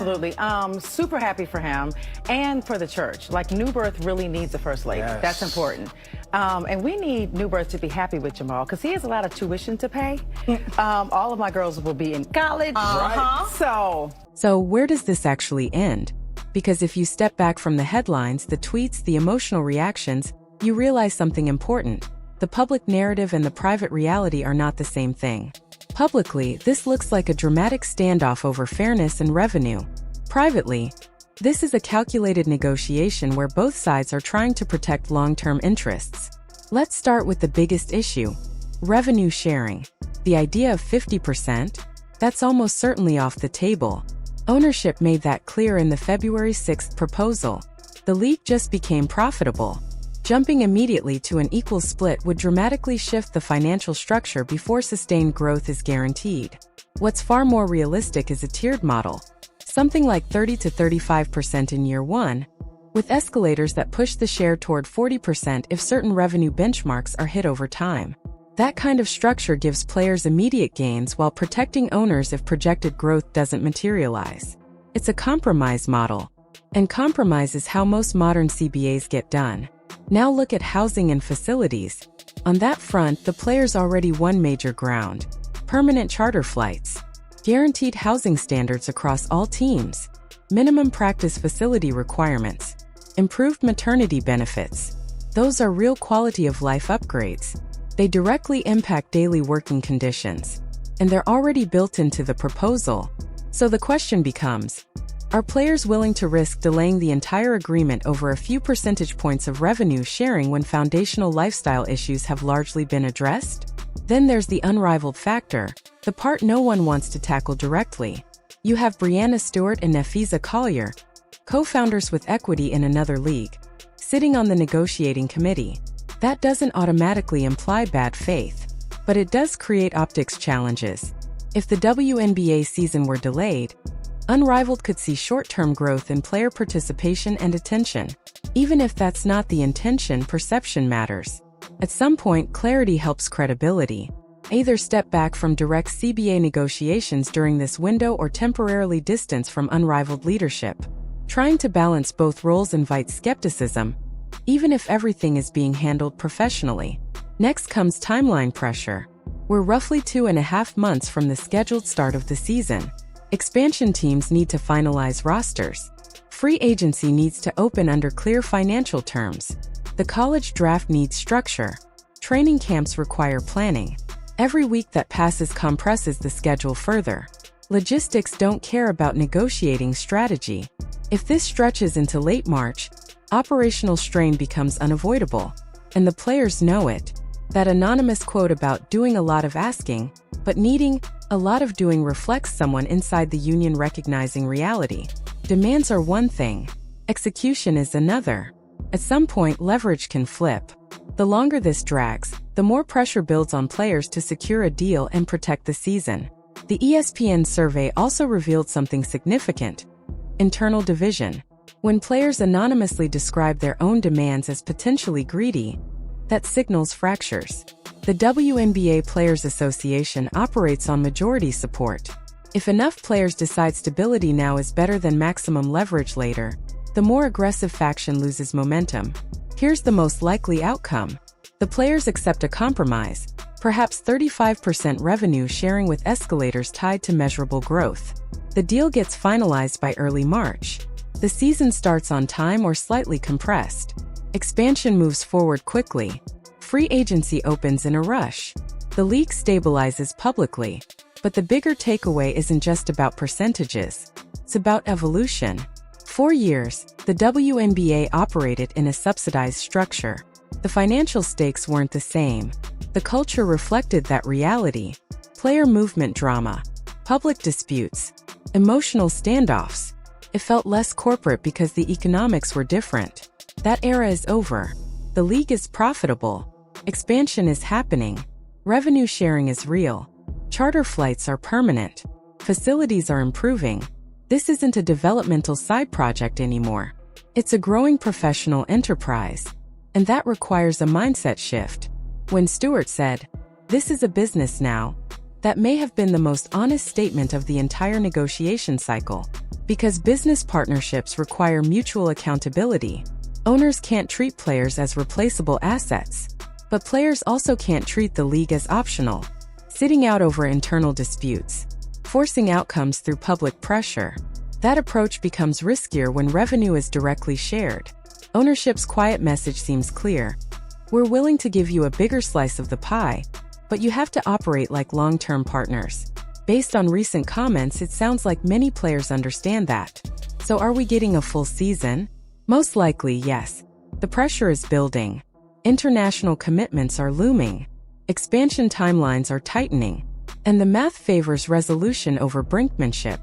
absolutely. Super happy for him and for the church. Like, New Birth really needs a first lady. Yes. That's important. And we need New Birth to be happy with Jamal because he has a lot of tuition to pay. All of my girls will be in college. Right. So where does this actually end? Because if you step back from the headlines, the tweets, the emotional reactions, you realize something important. The public narrative and the private reality are not the same thing. Publicly, this looks like a dramatic standoff over fairness and revenue. Privately, this is a calculated negotiation where both sides are trying to protect long-term interests. Let's start with the biggest issue: revenue sharing. The idea of 50%? That's almost certainly off the table. Ownership made that clear in the February 6th proposal. The league just became profitable. Jumping immediately to an equal split would dramatically shift the financial structure before sustained growth is guaranteed. What's far more realistic is a tiered model, something like 30 to 35% in year one, with escalators that push the share toward 40% if certain revenue benchmarks are hit over time. That kind of structure gives players immediate gains while protecting owners if projected growth doesn't materialize. It's a compromise model, and compromise is how most modern CBAs get done. Now look at housing and facilities. On that front, the players already won major ground. Permanent charter flights, guaranteed housing standards across all teams, minimum practice facility requirements, improved maternity benefits. Those are real quality of life upgrades. They directly impact daily working conditions, and they're already built into the proposal. So the question becomes, are players willing to risk delaying the entire agreement over a few percentage points of revenue sharing when foundational lifestyle issues have largely been addressed? Then there's the unrivaled factor, the part no one wants to tackle directly. You have Brianna Stewart and Nafisa Collier, co-founders with equity in another league, sitting on the negotiating committee. That doesn't automatically imply bad faith, but it does create optics challenges. If the WNBA season were delayed, Unrivaled could see short-term growth in player participation and attention. Even if that's not the intention, perception matters. At some point, clarity helps credibility. Either step back from direct CBA negotiations during this window or temporarily distance from unrivaled leadership. Trying to balance both roles invites skepticism, even if everything is being handled professionally. Next comes timeline pressure. We're roughly 2.5 months from the scheduled start of the season. Expansion teams need to finalize rosters. Free agency needs to open under clear financial terms. The college draft needs structure. Training camps require planning. Every week that passes compresses the schedule further. Logistics don't care about negotiating strategy. If this stretches into late March, operational strain becomes unavoidable. And the players know it. That anonymous quote about doing a lot of asking, but needing a lot of doing reflects someone inside the union recognizing reality. Demands are one thing, execution is another. At some point, leverage can flip. The longer this drags, the more pressure builds on players to secure a deal and protect the season. The ESPN survey also revealed something significant: internal division. When players anonymously describe their own demands as potentially greedy, that signals fractures. The WNBA Players Association operates on majority support. If enough players decide stability now is better than maximum leverage later, the more aggressive faction loses momentum. Here's the most likely outcome. The players accept a compromise, perhaps 35% revenue sharing with escalators tied to measurable growth. The deal gets finalized by early March. The season starts on time or slightly compressed. Expansion moves forward quickly. Free agency opens in a rush. The league stabilizes publicly. But the bigger takeaway isn't just about percentages. It's about evolution. For years, the WNBA operated in a subsidized structure. The financial stakes weren't the same. The culture reflected that reality. Player movement drama, public disputes, emotional standoffs. It felt less corporate because the economics were different. That era is over. The league is profitable. Expansion is happening. Revenue sharing is real. Charter flights are permanent. Facilities are improving. This isn't a developmental side project anymore. It's a growing professional enterprise. And that requires a mindset shift. When Stewart said, "This is a business now," That may have been the most honest statement of the entire negotiation cycle. Because business partnerships require mutual accountability, owners can't treat players as replaceable assets. But players also can't treat the league as optional, sitting out over internal disputes, forcing outcomes through public pressure. That approach becomes riskier when revenue is directly shared. Ownership's quiet message seems clear. We're willing to give you a bigger slice of the pie, but you have to operate like long-term partners. Based on recent comments, it sounds like many players understand that. So are we getting a full season? Most likely, yes. The pressure is building. International commitments are looming. Expansion timelines are tightening. And the math favors resolution over brinkmanship.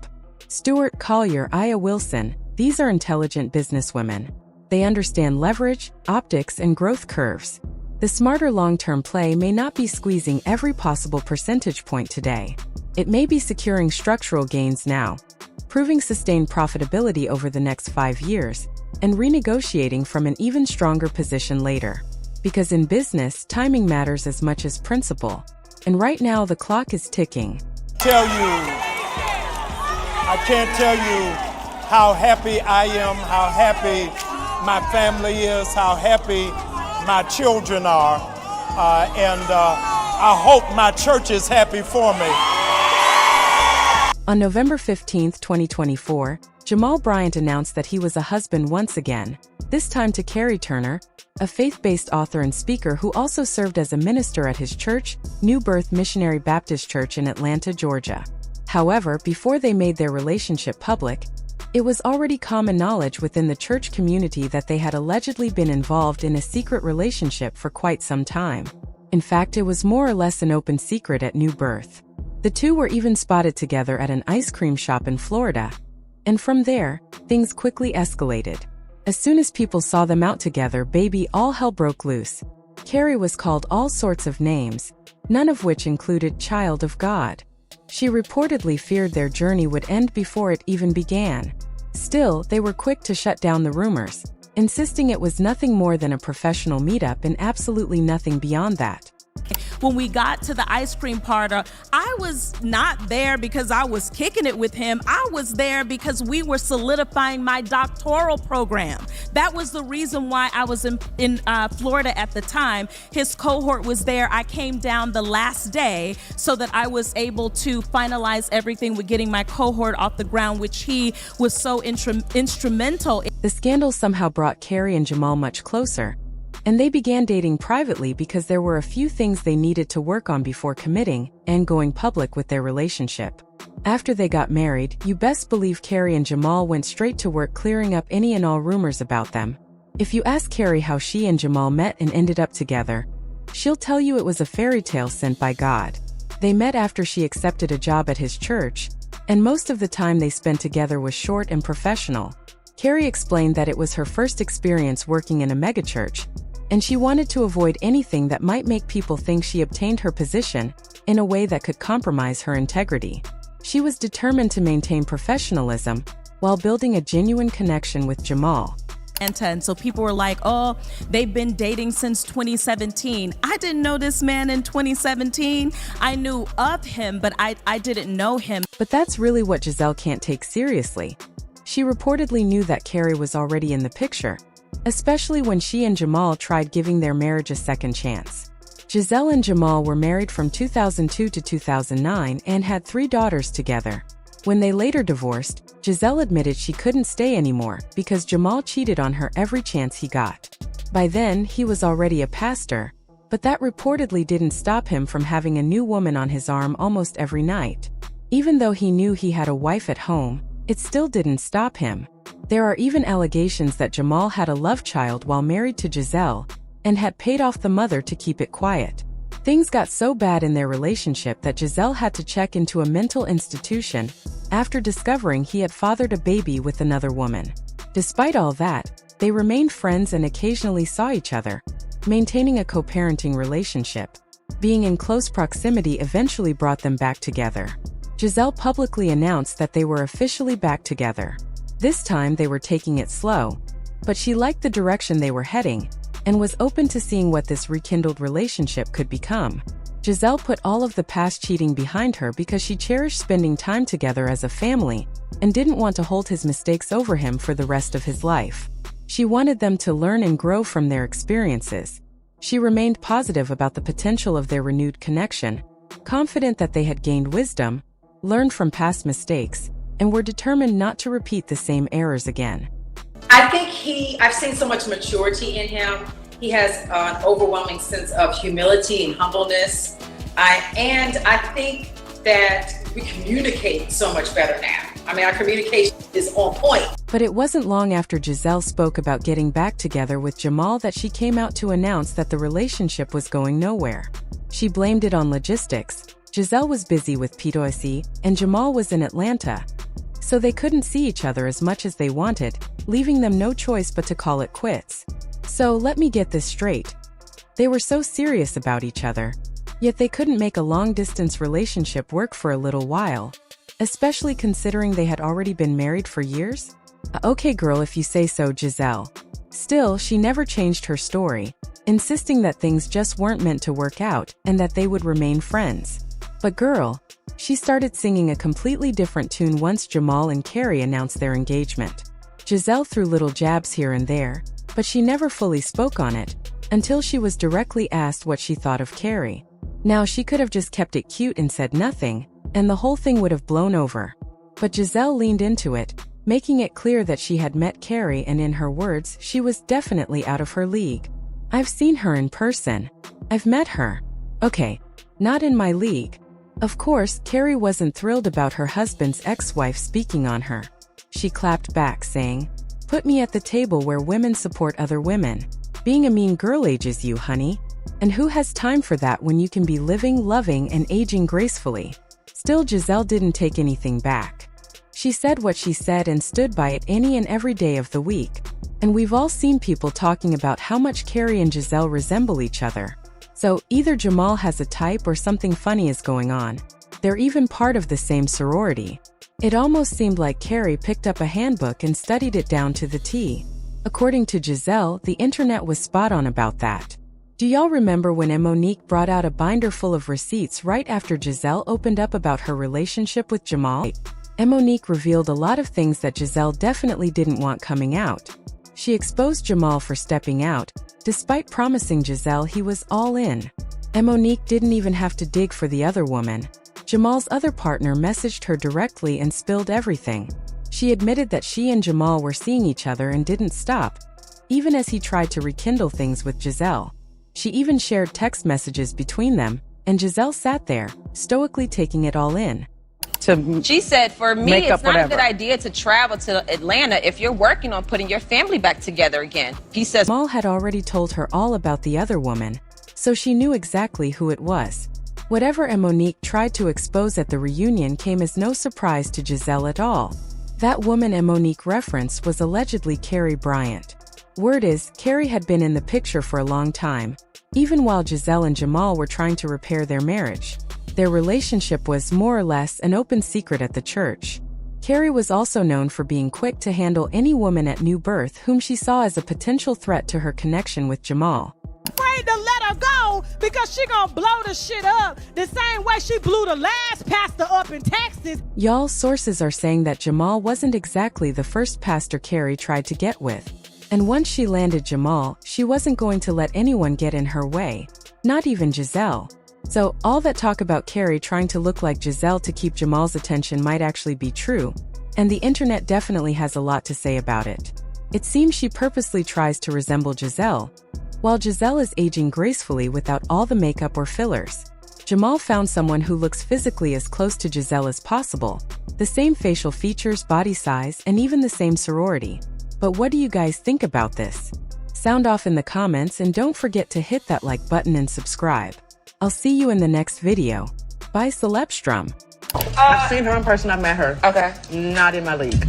Stewart, Collier, Aya Wilson, these are intelligent businesswomen. They understand leverage, optics, and growth curves. The smarter long-term play may not be squeezing every possible percentage point today. It may be securing structural gains now, proving sustained profitability over the next 5 years, and renegotiating from an even stronger position later. Because in business, timing matters as much as principle. And right now, the clock is ticking. I can't tell you how happy I am, how happy my family is, how happy my children are, and I hope my church is happy for me. On November 15, 2024, Jamal Bryant announced that he was a husband once again, this time to Carrie Turner, a faith-based author and speaker who also served as a minister at his church, New Birth Missionary Baptist Church in Atlanta, Georgia. However, before they made their relationship public, it was already common knowledge within the church community that they had allegedly been involved in a secret relationship for quite some time. In fact, it was more or less an open secret at New Birth. The two were even spotted together at an ice cream shop in Florida. And from there, things quickly escalated. As soon as people saw them out together, baby, all hell broke loose. Carrie was called all sorts of names, none of which included child of God. She reportedly feared their journey would end before it even began. Still, they were quick to shut down the rumors, insisting it was nothing more than a professional meetup and absolutely nothing beyond that. When we got to the ice cream parlor, I was not there because I was kicking it with him. I was there because we were solidifying my doctoral program. That was the reason why I was in Florida at the time. His cohort was there. I came down the last day so that I was able to finalize everything with getting my cohort off the ground, which he was so instrumental. The scandal somehow brought Carrie and Jamal much closer, and they began dating privately because there were a few things they needed to work on before committing and going public with their relationship. After they got married, you best believe Carrie and Jamal went straight to work clearing up any and all rumors about them. If you ask Carrie how she and Jamal met and ended up together, she'll tell you it was a fairy tale sent by God. They met after she accepted a job at his church, and most of the time they spent together was short and professional. Carrie explained that it was her first experience working in a megachurch, and she wanted to avoid anything that might make people think she obtained her position in a way that could compromise her integrity. She was determined to maintain professionalism while building a genuine connection with Jamal. And so people were like, oh, they've been dating since 2017. I didn't know this man in 2017. I knew of him, but I didn't know him. But that's really what Giselle can't take seriously. She reportedly knew that Carrie was already in the picture, especially when she and Jamal tried giving their marriage a second chance. Giselle and Jamal were married from 2002 to 2009 and had 3 daughters together. When they later divorced, Giselle admitted she couldn't stay anymore because Jamal cheated on her every chance he got. By then, he was already a pastor, but that reportedly didn't stop him from having a new woman on his arm almost every night. Even though he knew he had a wife at home, it still didn't stop him. There are even allegations that Jamal had a love child while married to Giselle and had paid off the mother to keep it quiet. Things got so bad in their relationship that Giselle had to check into a mental institution after discovering he had fathered a baby with another woman. Despite all that, they remained friends and occasionally saw each other, maintaining a co-parenting relationship. Being in close proximity eventually brought them back together. Giselle publicly announced that they were officially back together. This time they were taking it slow, but she liked the direction they were heading and was open to seeing what this rekindled relationship could become. Giselle put all of the past cheating behind her because she cherished spending time together as a family and didn't want to hold his mistakes over him for the rest of his life. She wanted them to learn and grow from their experiences. She remained positive about the potential of their renewed connection, confident that they had gained wisdom, learned from past mistakes, and were determined not to repeat the same errors again. I think I've seen so much maturity in him. He has an overwhelming sense of humility and humbleness. And I think that we communicate so much better now. I mean, our communication is on point. But it wasn't long after Giselle spoke about getting back together with Jamal that she came out to announce that the relationship was going nowhere. She blamed it on logistics. Giselle was busy with PWC, and Jamal was in Atlanta, so they couldn't see each other as much as they wanted, leaving them no choice but to call it quits. So let me get this straight. They were so serious about each other, yet they couldn't make a long-distance relationship work for a little while, especially considering they had already been married for years? Okay girl, if you say so, Giselle. Still, she never changed her story, insisting that things just weren't meant to work out and that they would remain friends. But girl, she started singing a completely different tune once Jamal and Carrie announced their engagement. Giselle threw little jabs here and there, but she never fully spoke on it, until she was directly asked what she thought of Carrie. Now she could have just kept it cute and said nothing, and the whole thing would have blown over. But Giselle leaned into it, making it clear that she had met Carrie and in her words, she was definitely out of her league. I've seen her in person. I've met her. Okay, not in my league. Of course, Carrie wasn't thrilled about her husband's ex-wife speaking on her. She clapped back, saying, "Put me at the table where women support other women. Being a mean girl ages you, honey. And who has time for that when you can be living, loving, and aging gracefully?" Still, Giselle didn't take anything back. She said what she said and stood by it any and every day of the week. And we've all seen people talking about how much Carrie and Giselle resemble each other. So, either Jamal has a type or something funny is going on. They're even part of the same sorority. It almost seemed like Carrie picked up a handbook and studied it down to the T. According to Giselle, the internet was spot on about that. Do y'all remember when Monique brought out a binder full of receipts right after Giselle opened up about her relationship with Jamal? Monique revealed a lot of things that Giselle definitely didn't want coming out. She exposed Jamal for stepping out, despite promising Giselle he was all in. Monique didn't even have to dig for the other woman. Jamal's other partner messaged her directly and spilled everything. She admitted that she and Jamal were seeing each other and didn't stop, even as he tried to rekindle things with Giselle. She even shared text messages between them, and Giselle sat there, stoically taking it all in. She said, for me, it's not a good idea to travel to Atlanta if you're working on putting your family back together again. He says Jamal had already told her all about the other woman, so she knew exactly who it was. Whatever Monique tried to expose at the reunion came as no surprise to Giselle at all. That woman Monique referenced was allegedly Carrie Bryant. Word is, Carrie had been in the picture for a long time, even while Giselle and Jamal were trying to repair their marriage. Their relationship was more or less an open secret at the church. Carrie was also known for being quick to handle any woman at new birth whom she saw as a potential threat to her connection with Jamal. Afraid to let her go because she gonna blow the shit up the same way she blew the last pastor up in Texas. Y'all, sources are saying that Jamal wasn't exactly the first pastor Carrie tried to get with. And once she landed Jamal, she wasn't going to let anyone get in her way, not even Giselle. So, all that talk about Carrie trying to look like Giselle to keep Jamal's attention might actually be true, and the internet definitely has a lot to say about it. It seems she purposely tries to resemble Giselle, while Giselle is aging gracefully without all the makeup or fillers. Jamal found someone who looks physically as close to Giselle as possible, the same facial features, body size, and even the same sorority. But what do you guys think about this? Sound off in the comments and don't forget to hit that like button and subscribe. I'll see you in the next video. Bye, Celebstrum. I've seen her in person. I've met her. Okay. Not in my league.